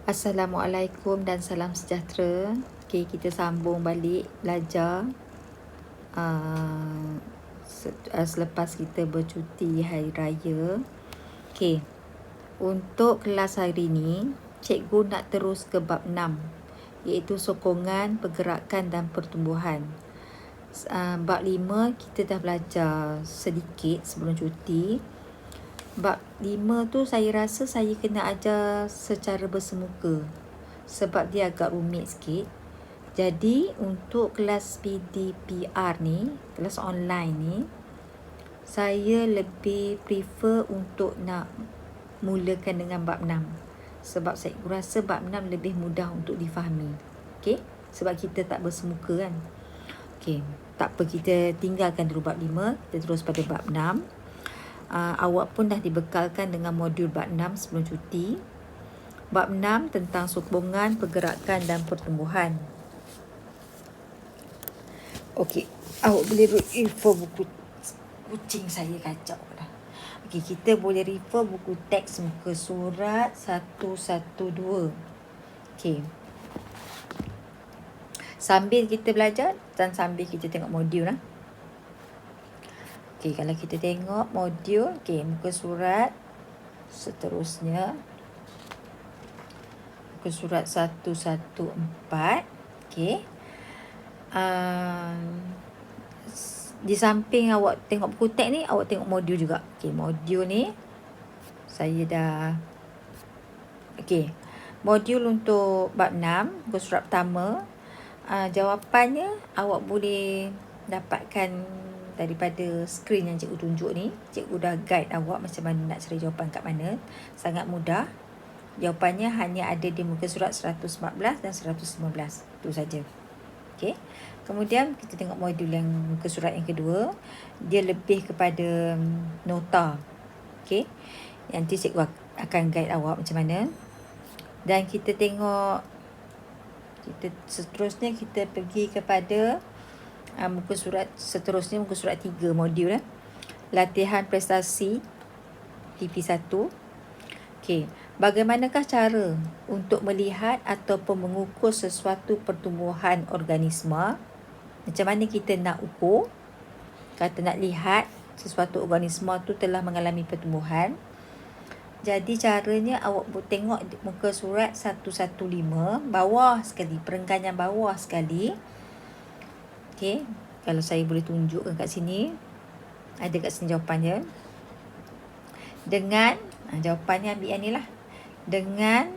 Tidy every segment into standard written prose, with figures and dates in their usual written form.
Assalamualaikum dan salam sejahtera. Okay, kita sambung balik belajar selepas kita bercuti hari raya. Okay, untuk kelas hari ni, cikgu nak terus ke bab 6, iaitu sokongan, pergerakan dan pertumbuhan. Bab 5 kita dah belajar sedikit sebelum cuti. Bab 5 tu saya rasa saya kena ajar secara bersemuka sebab dia agak rumit sikit. Jadi untuk kelas PDPR ni, kelas online ni, saya lebih prefer untuk nak mulakan dengan bab 6 sebab saya rasa bab 6 lebih mudah untuk difahami. Okey, sebab kita tak bersemuka kan. Okey, tak apa, kita tinggalkan dulu bab 5, kita terus pada bab 6. Awak pun dah dibekalkan dengan modul bab 6 sebelum cuti. Bab 6 tentang sokongan, pergerakan dan pertumbuhan. Okey, awak boleh refer buku. Kucing saya kacau dah. Okey, kita boleh refer buku teks muka surat 112. Okey. Sambil kita belajar dan sambil kita tengok modul lah. Okey, kalau kita tengok modul, okey, muka surat seterusnya. Muka surat 114. Okey. Di samping awak tengok buku teks ni, awak tengok modul juga. Okey, modul ni saya dah. Okey. Modul untuk bab 6, muka surat pertama. Jawapannya awak boleh dapatkan daripada skrin yang cikgu tunjuk ni. Cikgu dah guide awak macam mana nak cari jawapan kat mana. Sangat mudah. Jawapannya hanya ada di muka surat 114 dan 115. Itu saja. Okey. Kemudian kita tengok modul yang muka surat yang kedua. Dia lebih kepada nota. Okey. Nanti cikgu akan guide awak macam mana. Dan kita tengok, seterusnya kita pergi kepada muka surat seterusnya, muka surat 3 modul latihan prestasi PP1. Okey, bagaimanakah cara untuk melihat ataupun mengukur sesuatu pertumbuhan organisma? Macam mana kita nak ukur? Kata nak lihat sesuatu organisma tu telah mengalami pertumbuhan. Jadi caranya awak tengok muka surat 115 bawah sekali, perenggan yang bawah sekali. Okey, kalau saya boleh tunjukkan kat sini, ada kat sini jawapannya. Dengan jawapannya ambil yang ni lah. Dengan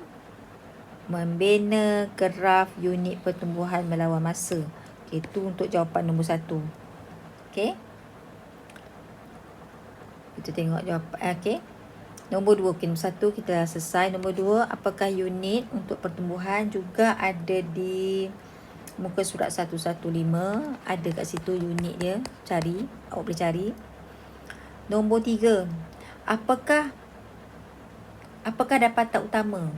membina graf unit pertumbuhan melawan masa. Okey, itu untuk jawapan nombor 1. Okey. Kita tengok jawapan. Okey. Nombor 2, okay, nombor 1 kita dah selesai. Nombor 2, apakah unit untuk pertumbuhan juga ada di muka surat 115. Ada kat situ unit dia. Cari, awak boleh cari. Nombor 3, apakah dapatan utama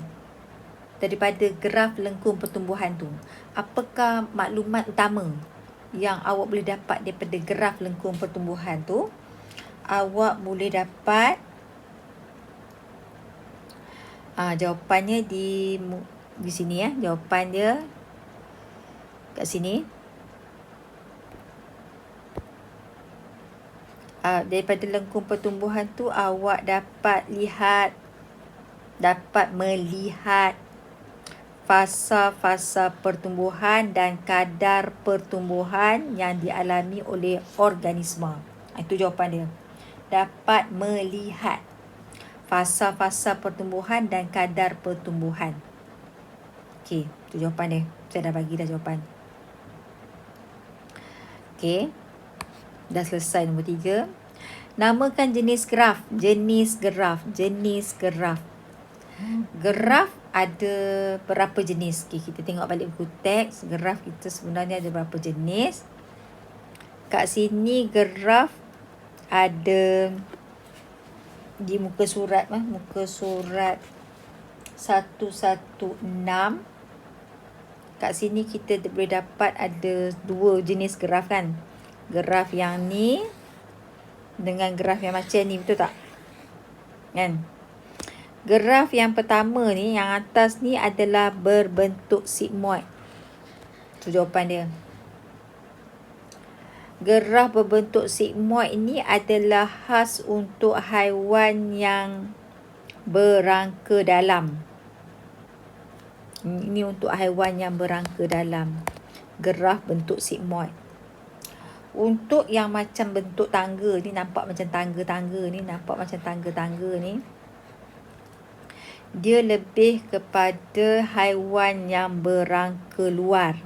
daripada graf lengkung pertumbuhan tu? Apakah maklumat utama yang awak boleh dapat daripada graf lengkung pertumbuhan tu? Awak boleh dapat jawapannya di sini ya. Jawapan dia kat sini. Daripada lengkung pertumbuhan tu awak dapat melihat fasa-fasa pertumbuhan dan kadar pertumbuhan yang dialami oleh organisma. Itu jawapan dia. Dapat melihat fasa-fasa pertumbuhan dan kadar pertumbuhan. Okey, itu jawapan dia. Saya dah bagi dah jawapan. Okey. Dah selesai nombor 3. Namakan jenis graf. Graf ada berapa jenis? Okey, kita tengok balik buku teks. Graf kita sebenarnya ada berapa jenis? Kat sini graf ada di muka surat 116. Kat sini kita boleh dapat ada 2 jenis graf kan. Graf yang ni dengan graf yang macam ni, betul tak? Kan? Graf yang pertama ni, yang atas ni adalah berbentuk sigmoid. Itu jawapan dia. Graf berbentuk sigmoid ini adalah khas untuk haiwan yang berangka dalam. Ini untuk haiwan yang berangka dalam. Graf bentuk sigmoid. Untuk yang macam bentuk tangga ni, nampak macam tangga-tangga ni, dia lebih kepada haiwan yang berangka luar.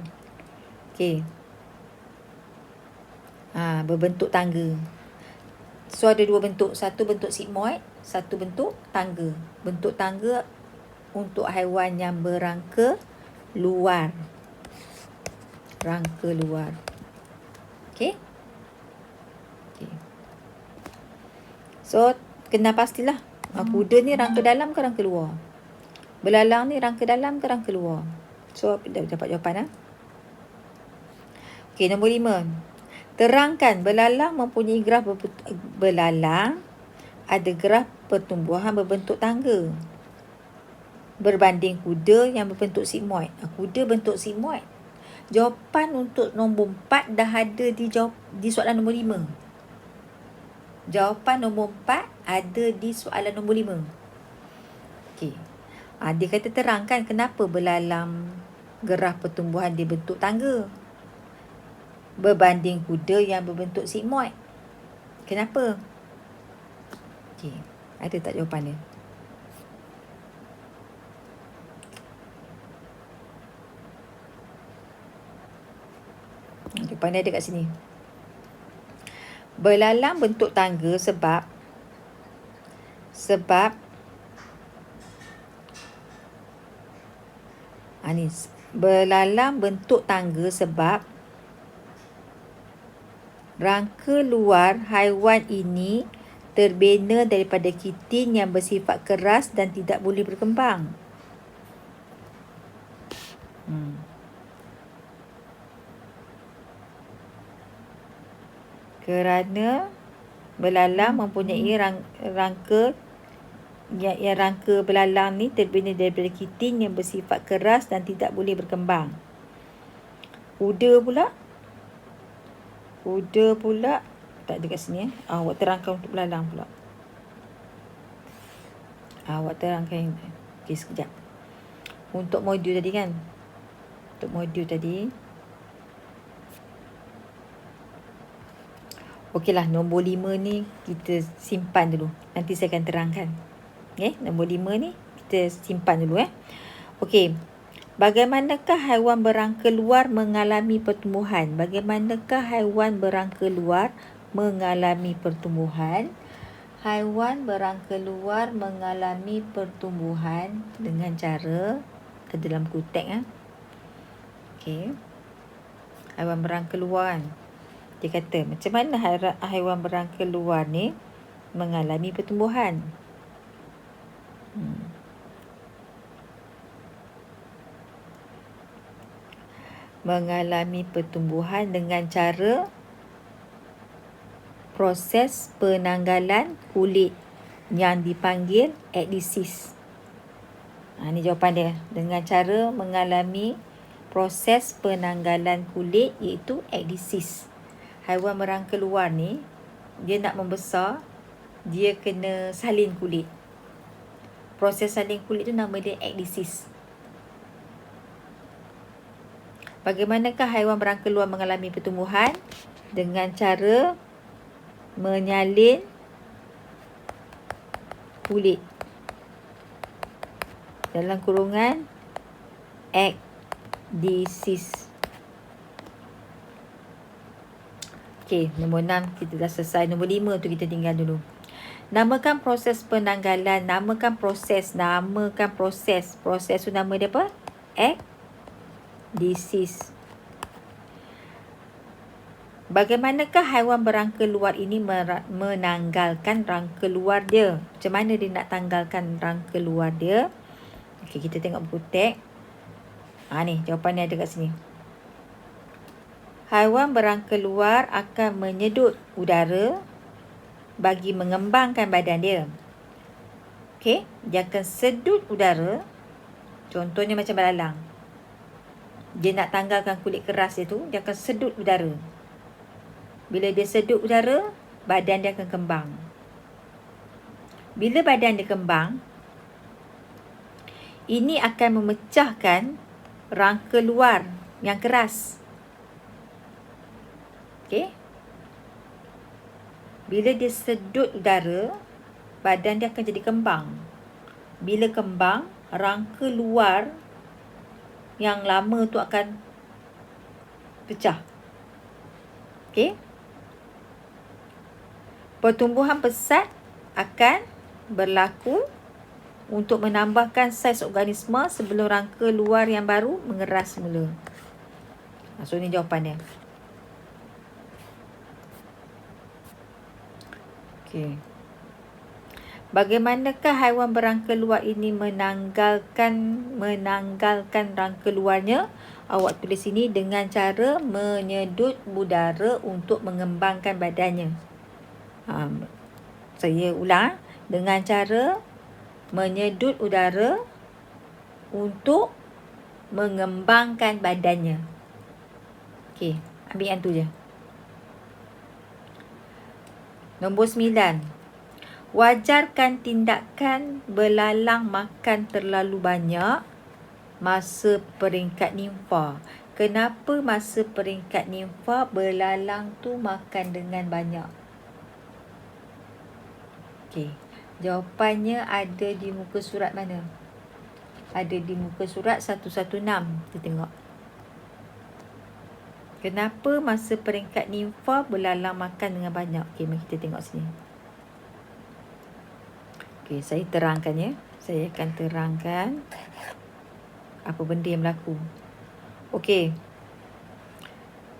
Okey. Berbentuk tangga. So ada dua bentuk. Satu bentuk sigmoid, satu bentuk tangga. Bentuk tangga untuk haiwan yang berangka luar. Rangka luar. Okey. So kena pastilah kuda ni rangka dalam ke rangka luar. Belalang ni rangka dalam ke rangka luar. So dapat jawapan. Okey, nombor 5. Terangkan belalang mempunyai graf belalang ada graf pertumbuhan berbentuk tangga berbanding kuda yang berbentuk sigmoid. Kuda bentuk sigmoid. Jawapan untuk nombor 4 dah ada di soalan nombor 5. Jawapan nombor 4 ada di soalan nombor 5. Okey. Dia kata terangkan kenapa belalang graf pertumbuhan dia bentuk tangga berbanding kuda yang berbentuk sigmoid. Kenapa? Okey. Ada tak jawapan dia? Jawapan dia ada kat sini. Belalang bentuk tangga sebab belalang bentuk tangga sebab rangka luar haiwan ini terbina daripada kitin yang bersifat keras dan tidak boleh berkembang. Kerana belalang mempunyai rangka yang rangka belalang ni terbina daripada kitin yang bersifat keras dan tidak boleh berkembang. Kuda pula tak ada kat sini. Awak terangkan untuk belalang pula. Awak terangkan. Okey, sekejap. Untuk modul tadi kan. Okeylah, nombor 5 ni kita simpan dulu. Nanti saya akan terangkan. Nombor 5 ni kita simpan dulu. Okey. Bagaimanakah haiwan berangka luar mengalami pertumbuhan? Haiwan berangka luar mengalami pertumbuhan dengan cara dalam kutek. Okey. Haiwan berangka luar kan. Dia kata macam mana haiwan berangka luar ni mengalami pertumbuhan. Mengalami pertumbuhan dengan cara proses penanggalan kulit yang dipanggil ekdisis. Ini jawapan dia. Dengan cara mengalami proses penanggalan kulit iaitu ekdisis. Haiwan berangka luar ni, dia nak membesar, dia kena salin kulit. Proses salin kulit tu nama dia ekdisis. Bagaimanakah haiwan berangka luar mengalami pertumbuhan? Dengan cara menyalin kulit. Dalam kurungan ekdisis. Okey, nombor 6 kita dah selesai. Nombor 5 tu kita tinggal dulu. Namakan proses penanggalan. Namakan proses. Proses tu nama dia apa? Ekdisis. Bagaimanakah haiwan berangka luar ini menanggalkan rangka luar dia? Macam mana dia nak tanggalkan rangka luar dia? Okey, kita tengok buku teks. Ni jawapannya ada kat sini. Haiwan berangka luar akan menyedut udara bagi mengembangkan badan dia. Okey, dia akan sedut udara. Contohnya macam belalang. Dia nak tanggalkan kulit keras dia tu, dia akan sedut udara. Bila dia sedut udara, badan dia akan kembang. Bila badan dia kembang, ini akan memecahkan rangka luar yang keras. Okey. Bila dia sedut udara, badan dia akan jadi kembang. Bila kembang, rangka luar yang lama tu akan pecah. Okey. Pertumbuhan pesat akan berlaku untuk menambahkan saiz organisma sebelum rangka luar yang baru mengeras semula. So, ini jawapan dia. Okey. Bagaimanakah haiwan berangka luar ini menanggalkan rangka luarnya? Awak tulis ini dengan cara menyedut udara untuk mengembangkan badannya. Saya ulang. Dengan cara menyedut udara untuk mengembangkan badannya. Okey, ambil yang tu je. Nombor 9. Wajarkan tindakan belalang makan terlalu banyak masa peringkat nimfa. Kenapa masa peringkat nimfa belalang tu makan dengan banyak? Okey, jawapannya ada di muka surat mana? Ada di muka surat 116. Kita tengok. Kenapa masa peringkat nimfa belalang makan dengan banyak? Okey, mari kita tengok sini. Okey, saya terangkan ya. Saya akan terangkan apa benda yang berlaku. Okey.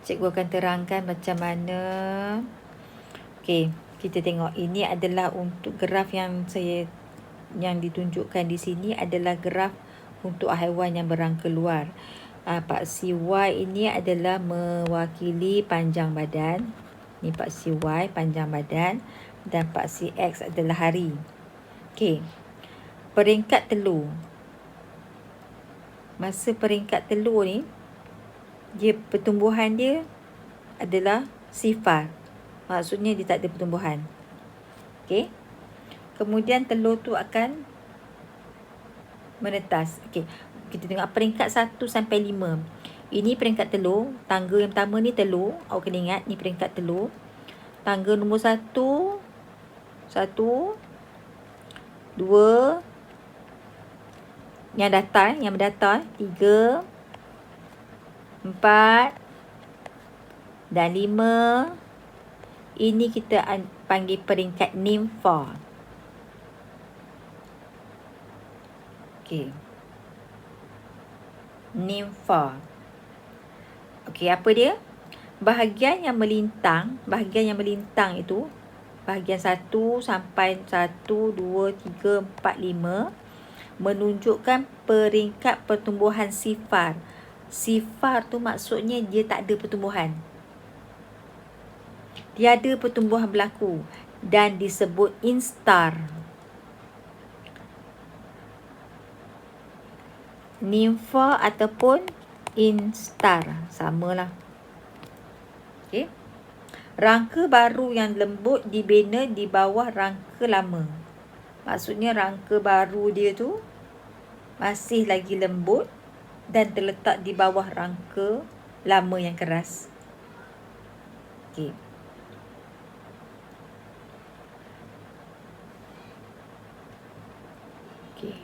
Cikgu akan terangkan macam mana. Okey, kita tengok. Ini adalah untuk graf yang ditunjukkan di sini adalah graf untuk haiwan yang berangka luar. Paksi Y ini adalah mewakili panjang badan. Ni paksi Y, panjang badan. Dan paksi X adalah hari. Okey. Peringkat telur. Masa peringkat telur ni, pertumbuhan dia adalah sifar. Maksudnya dia tak ada pertumbuhan. Okey. Kemudian telur tu akan menetas. Okey. Kita tengok peringkat 1 sampai 5. Ini peringkat telur. Tangga yang pertama ni telur. Awak kena ingat ni peringkat telur. Tangga nombor 1. 1. 2. Yang mendatar. 3. 4. Dan 5. Ini kita panggil peringkat nimfa. Okey. Nimfa. Okey, apa dia? Bahagian yang melintang itu, bahagian 1 sampai 1, 2, 3, 4, 5 menunjukkan peringkat pertumbuhan sifar. Sifar tu maksudnya dia tak ada pertumbuhan. Tiada pertumbuhan berlaku dan disebut instar. Nimfa ataupun instar, samalah. Okey. Rangka baru yang lembut dibina di bawah rangka lama. Maksudnya rangka baru dia tu masih lagi lembut dan terletak di bawah rangka lama yang keras. Okey. Okey.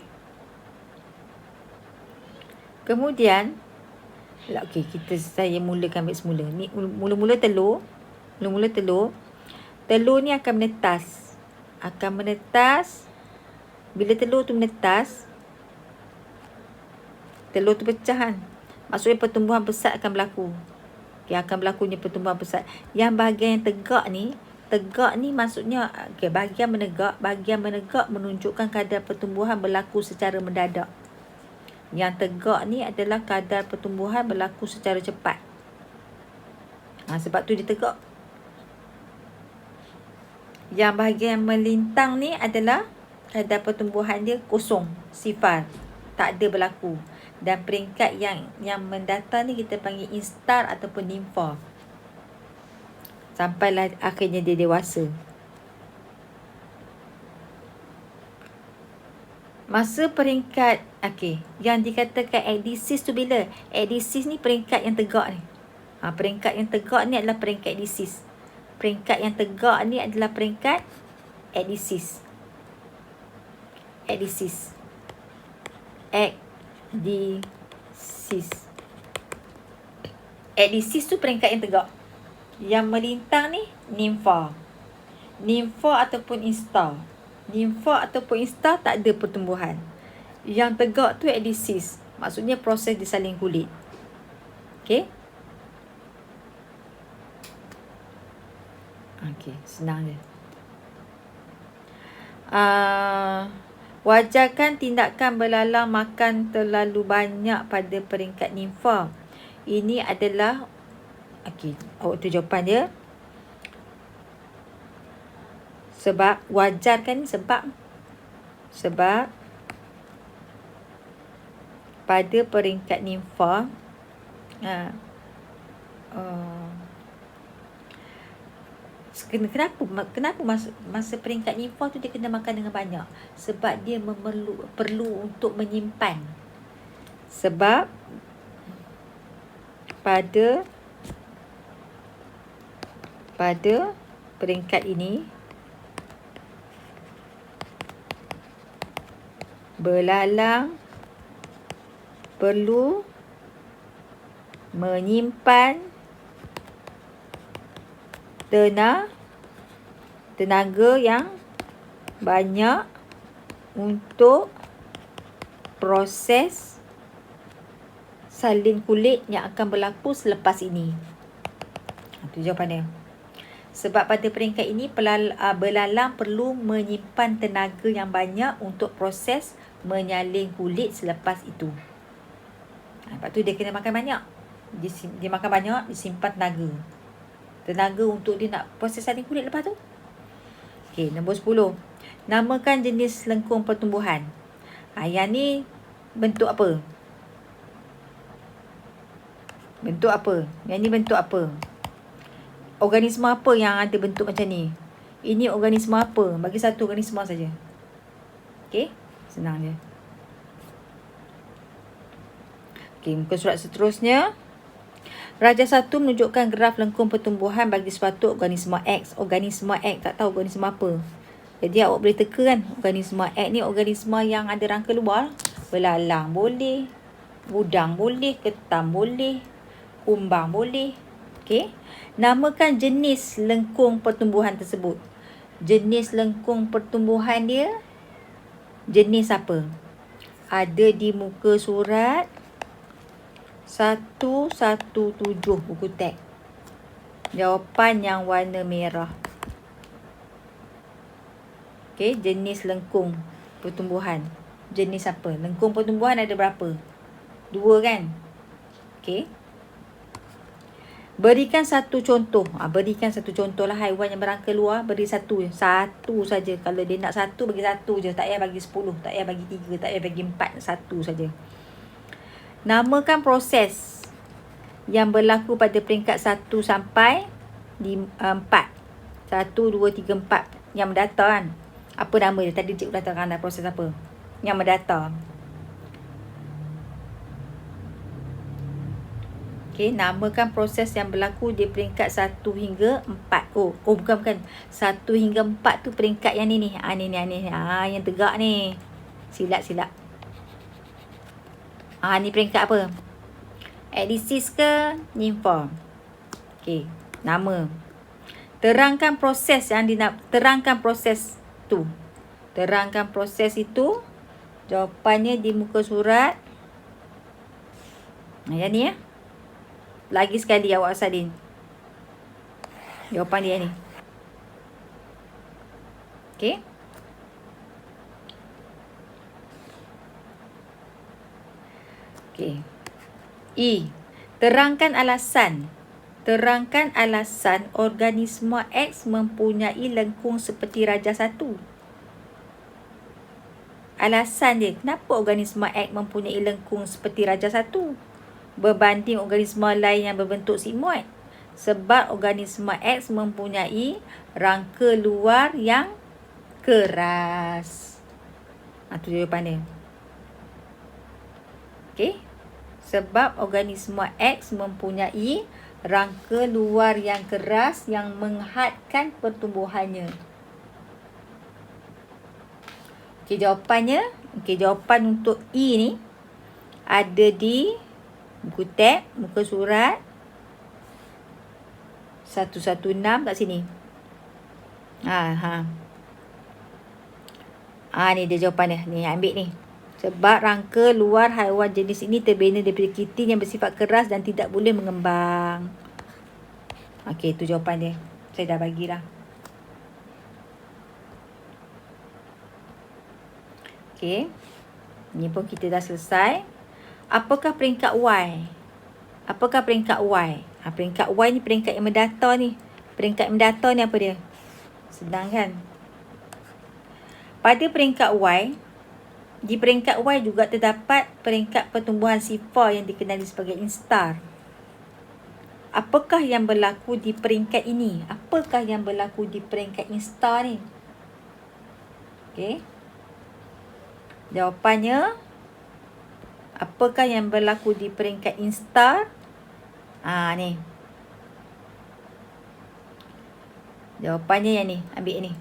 Kemudian, okey, saya mulakan ambil semula. Ni mula-mula telur. Telur ni akan menetas. Bila telur tu menetas, telur tu pecah kan. Maksudnya pertumbuhan pesat akan berlaku. Okey, akan berlakunya pertumbuhan pesat. Yang bahagian yang tegak ni maksudnya bahagian menegak menunjukkan kadar pertumbuhan berlaku secara mendadak. Yang tegak ni adalah kadar pertumbuhan berlaku secara cepat. Sebab tu dia tegak. Yang bahagian melintang ni adalah kadar pertumbuhan dia kosong, sifar, tak ada berlaku. Dan peringkat yang mendatar ni kita panggil instar ataupun nimfa. Sampailah akhirnya dia dewasa. Masa peringkat, yang dikatakan ekdisis tu bila? Ekdisis ni peringkat yang tegak ni. Peringkat yang tegak ni adalah peringkat ekdisis. Peringkat yang tegak ni adalah peringkat ekdisis. Ekdisis. Ekdisis tu peringkat yang tegak. Yang melintang ni nimfa. Nimfa ataupun instar. Nimfa ataupun instar tak ada pertumbuhan. Yang tegak tu ekdisis. Maksudnya proses disalin kulit. Okey. Senang je. Wajarkan tindakan belalang makan terlalu banyak pada peringkat nimfa. Ini adalah awak tu jawapan dia. Sebab wajarkan ni sebab pada peringkat nimfa kenapa masa peringkat nimfa tu dia kena makan dengan banyak? Sebab dia perlu untuk menyimpan. Sebab pada peringkat ini belalang perlu menyimpan tenaga yang banyak untuk proses salin kulit yang akan berlaku selepas ini. Itu jawapan dia. Sebab pada peringkat ini belalang perlu menyimpan tenaga yang banyak untuk proses menyalin kulit selepas itu. Lepas tu dia kena makan banyak. Dia makan banyak, disimpan tenaga untuk dia nak proses salin kulit lepas tu. Nombor 10. Namakan jenis lengkung pertumbuhan. Yang ni bentuk apa? Yang ni bentuk apa? Organisma apa yang ada bentuk macam ni? Ini organisma apa? Bagi satu organisma saja. Senang je. Muka surat seterusnya. Raja 1 menunjukkan graf lengkung pertumbuhan bagi suatu organisma X. Organisma X, tak tahu organisma apa. Jadi awak boleh teka kan, organisma X ni organisma yang ada rangka luar. Belalang boleh, udang boleh, ketam boleh, kumbang boleh. Namakan jenis lengkung pertumbuhan tersebut. Jenis lengkung pertumbuhan dia jenis apa? Ada di muka surat 117 buku teks. Jawapan yang warna merah. Jenis lengkung pertumbuhan. Jenis apa? Lengkung pertumbuhan ada berapa? 2 kan? Berikan satu contoh. Berikan satu contoh lah haiwan yang berangka luar. Beri satu saja. Kalau dia nak satu, bagi satu je. Tak payah bagi 10. Tak payah bagi 3. Tak payah bagi 4. Satu saja. Namakan proses yang berlaku pada peringkat 1 sampai 4. 1, 2, 3, 4. Yang mendatar kan? Apa nama dia? Tadi cikgu datangkan proses apa? Yang mendatar. Namakan proses yang berlaku di peringkat 1 hingga 4. Bukan. 1 hingga 4 tu peringkat yang ni. Ni. Yang tegak ni. Silap. Ni peringkat apa? Ekdisis ke nimfa? Nama. Terangkan proses terangkan proses tu. Terangkan proses itu. Jawapannya di muka surat. Yang ni ya. Lagi sekali awak salin. Jawapan dia ni. Terangkan alasan. Terangkan alasan organisma X mempunyai lengkung seperti Raja 1. alasan dia kenapa organisma X mempunyai lengkung seperti Raja 1 berbanding organisma lain yang berbentuk sigmoid. Sebab organisma X mempunyai rangka luar yang keras. Itu jawapan dia. Okey. Sebab organisma X mempunyai rangka luar yang keras yang menghadkan pertumbuhannya. Okey, jawapannya. Okey, jawapan untuk E ni ada di buku tab, muka surat 116 kat sini. Ni dia jawapan dia. Ni ambil ni. Sebab rangka luar haiwan jenis ini terbina daripada kitin yang bersifat keras dan tidak boleh mengembang. Okey, itu jawapan dia. Saya dah bagilah. Okey. Ni pun kita dah selesai. Apakah peringkat Y? Apakah peringkat Y? Peringkat Y ni peringkat yang mendata ni. Peringkat yang mendata ni apa dia? Senang kan? Pada peringkat Y, di peringkat Y juga terdapat peringkat pertumbuhan sifar yang dikenali sebagai instar. Apakah yang berlaku di peringkat ini? Apakah yang berlaku di peringkat instar ni? Okey. Jawapannya, apakah yang berlaku di peringkat instar? Ni. Jawapannya yang ni. Ambil ni.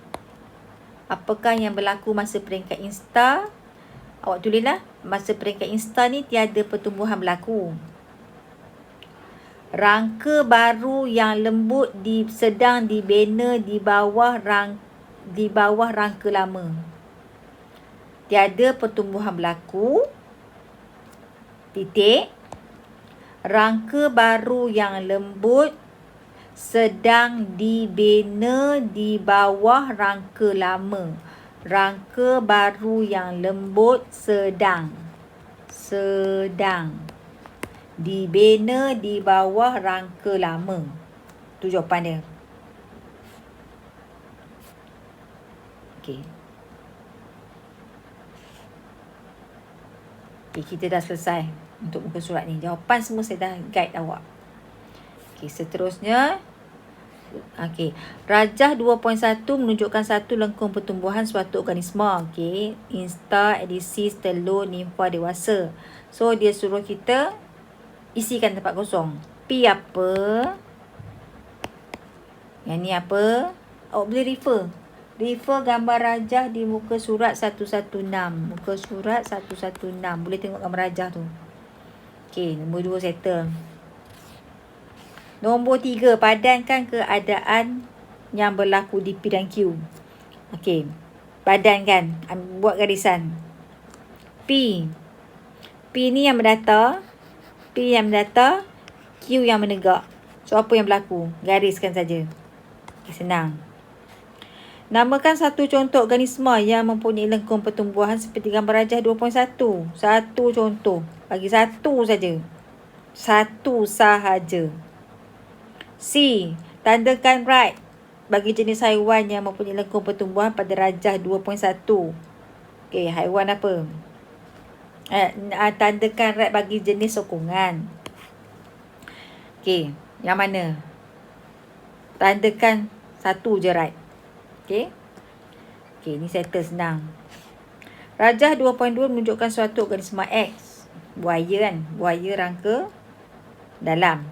Apakah yang berlaku masa peringkat instar? Awak tulislah. Masa peringkat instar ni tiada pertumbuhan berlaku. Rangka baru yang lembut sedang dibina di bawah rangka lama. Tiada pertumbuhan berlaku. Titik. Rangka baru yang lembut sedang dibina di bawah rangka lama. Rangka baru yang lembut sedang dibina di bawah rangka lama. Itu jawapan dia. Okey. Kita dah selesai untuk muka surat ni. Jawapan semua saya dah guide awak. Okey, seterusnya. Okey, Rajah 2.1 menunjukkan satu lengkung pertumbuhan suatu organisma. Okey, instar, edisis, telur, nimfa dewasa. So, dia suruh kita isikan tempat kosong. P apa? Yang ni apa? Awak boleh refer gambar rajah di muka surat 116. Muka surat 116. Boleh tengok gambar rajah tu. Okey, nombor 2 settle. Nombor 3, padankan keadaan yang berlaku di P dan Q. Okey, padankan. Buat garisan. P ni yang mendata. P yang mendata. Q yang menegak. So, apa yang berlaku? Gariskan saja. Okay, senang. Namakan satu contoh organisma yang mempunyai lengkung pertumbuhan seperti gambar rajah 2.1. Satu contoh. Bagi satu saja. Satu sahaja. C. Tandakan right bagi jenis haiwan yang mempunyai lengkung pertumbuhan pada rajah 2.1. Okey, haiwan apa? Tandakan right bagi jenis sokongan. Okey, yang mana? Tandakan satu je right. Okey. Okey, ni settle senang. Rajah 2.2 menunjukkan suatu organisma X. Buaya kan? Buaya rangka dalam.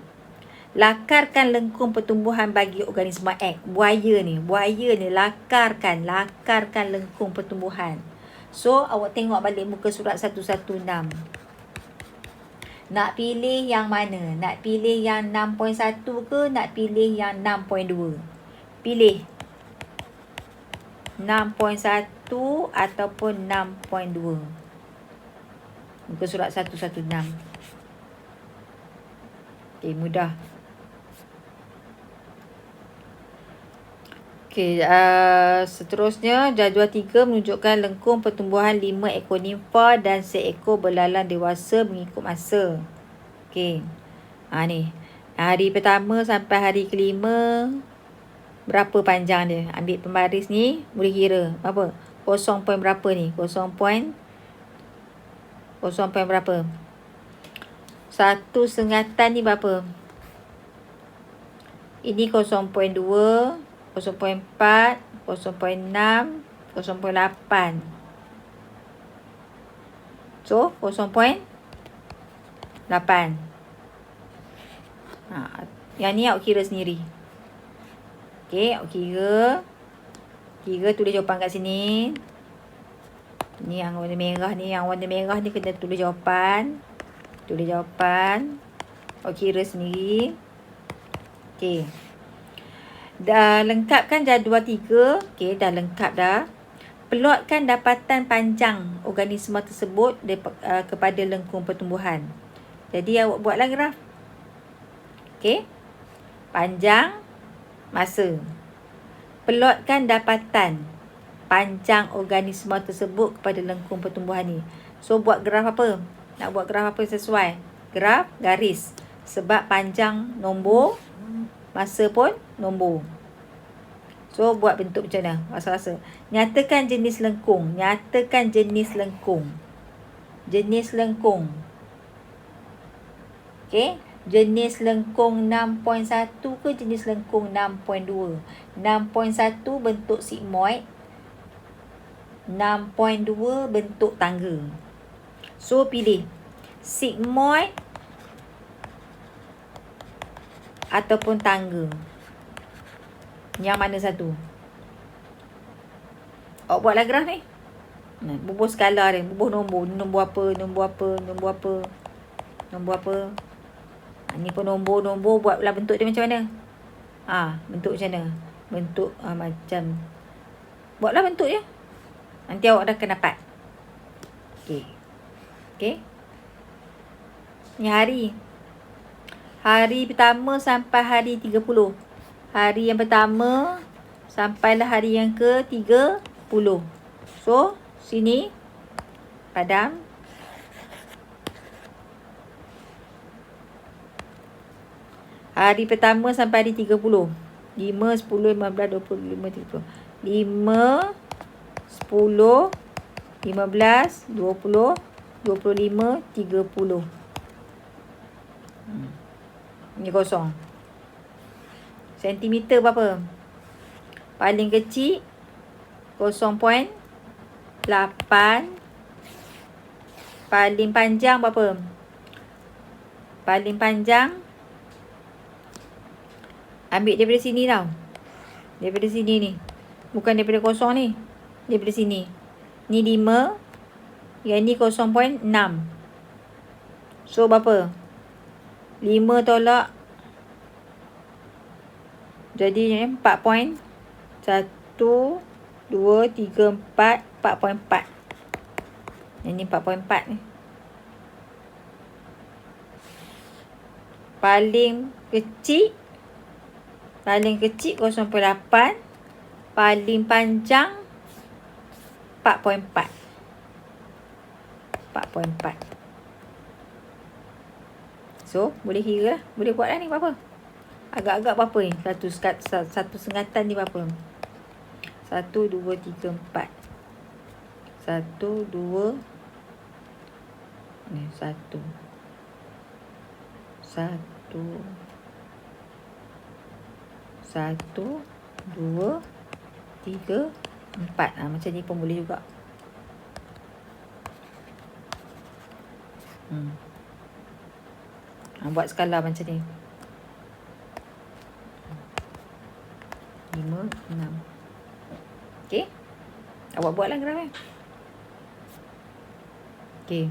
Lakarkan lengkung pertumbuhan bagi organisma X. Buaya ni lakarkan lengkung pertumbuhan. So, awak tengok balik muka surat 116. Nak pilih yang mana? Nak pilih yang 6.1 ke nak pilih yang 6.2? Pilih 6.1 ataupun 6.2. Muka surat 116. Okey, mudah. Okey, seterusnya jadual 3 menunjukkan lengkung pertumbuhan 5 ekor nimfa dan seekor belalang dewasa mengikut masa. Okey. Ni. Hari pertama sampai hari kelima berapa panjang dia? Ambil pembaris ni, boleh kira. Apa? 0 point berapa ni? 0 point berapa? Satu sengatan ni berapa? Ini 0.2, 0.4, 0.6, 0.8. So, 0.8. Yang ni awak kira sendiri. Okey, awak kira. Tulis jawapan kat sini. Ni yang warna merah ni. Yang warna merah ni kena tulis jawapan. Awak kira sendiri. Okey. Dah lengkapkan jadual 3. Okey, dah lengkap dah. Plotkan dapatan panjang organisma tersebut kepada lengkung pertumbuhan. Jadi awak buatlah graf. Okey. Panjang masa. Plotkan dapatan panjang organisma tersebut kepada lengkung pertumbuhan ni. So buat graf apa? Nak buat graf apa sesuai? Graf garis. Sebab panjang nombor, masa pun nombor. So buat bentuk macam mana? Rasa-rasa. Nyatakan jenis lengkung. Jenis lengkung. Okey. Jenis lengkung 6.1 ke jenis lengkung 6.2? 6.1 bentuk sigmoid. 6.2 bentuk tangga. So pilih sigmoid ataupun tangga. Yang mana satu? Awak buatlah graf ni. Bubuh skala dia. Bubuh nombor. Nombor apa. Ni pun nombor. Buatlah bentuk dia macam mana. Bentuk macam mana. Bentuk macam. Buatlah bentuk dia. Nanti awak dah akan dapat. Okey. Ni hari. Hari pertama sampai hari 30. Hari yang pertama sampailah hari yang ke-30. So, sini padam. Hari pertama sampai hari 30. 5, 10, 15, 20, 25, 30. 5, 10, 15, 20, 25, 30. Ni kosong. Sentimeter berapa? Paling kecil 0.8. Paling panjang berapa? Paling panjang ambil daripada sini tau. Daripada sini ni. Bukan daripada kosong ni. Daripada sini. Ni 5. Yang ni 0.6. So berapa? 5 tolak. Jadi 4 point. 1, 2, 3, 4. 4.4. Yang ni 4.4 ni. Paling kecil 0.8. Paling panjang 4.4. So, boleh kira lah. Boleh buat lah ni berapa. Agak-agak berapa ni? Satu sengatan ni berapa? 1, 2, 3, 4. 1, 2. Ni 1. 1, 2, 3, 4. Macam ni pun boleh juga. Buat skala macam ni. 5, 6. Okey. Awak buatlah graf ni. Okey.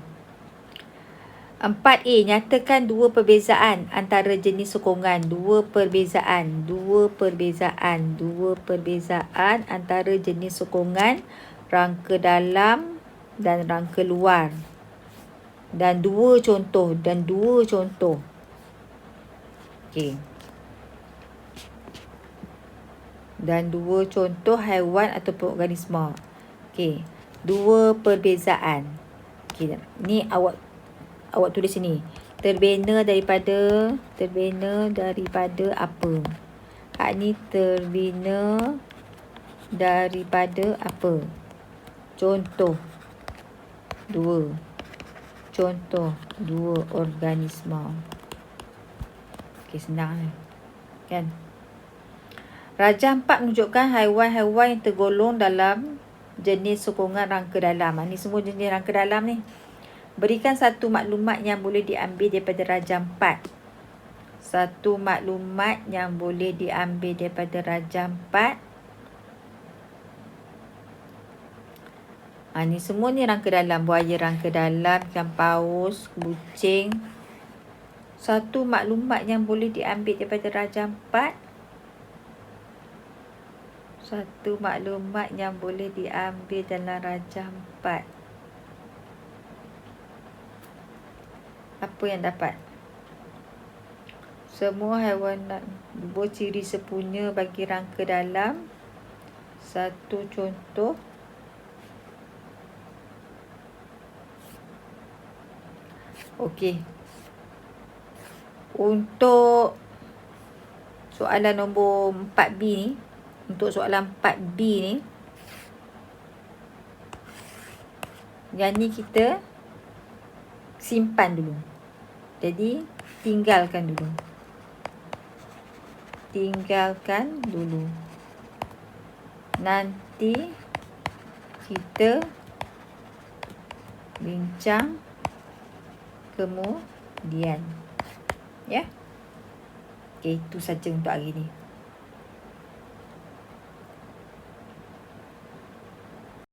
4A. Nyatakan dua perbezaan antara jenis sokongan. Dua perbezaan antara jenis sokongan rangka dalam dan rangka luar. Dan dua contoh. Okey. Dan dua contoh haiwan ataupun organisma. Okey. Dua perbezaan. Okey. Ni awak tulis sini. Terbina daripada apa? Hak ni terbina daripada apa? Contoh 2. Contoh 2 organisma. Okey, senang kan? Rajah 4 menunjukkan haiwan-haiwan yang tergolong dalam jenis sokongan rangka dalam. Ini semua jenis rangka dalam ni. Berikan satu maklumat yang boleh diambil daripada rajah 4. Satu maklumat yang boleh diambil daripada rajah 4. Ni semua ni rangka dalam. Buaya rangka dalam, ikan paus, kucing. Satu maklumat yang boleh diambil daripada rajah 4. Satu maklumat yang boleh diambil dalam rajah 4. Apa yang dapat? Semua haiwanat berciri sepunya bagi rangka dalam. Satu contoh. Okey. Untuk soalan nombor 4B ni, untuk soalan 4B ni, yang ni kita simpan dulu. Jadi tinggalkan dulu. Tinggalkan dulu. Nanti kita bincang kemudian. Ya. Okey, itu saja untuk hari ni.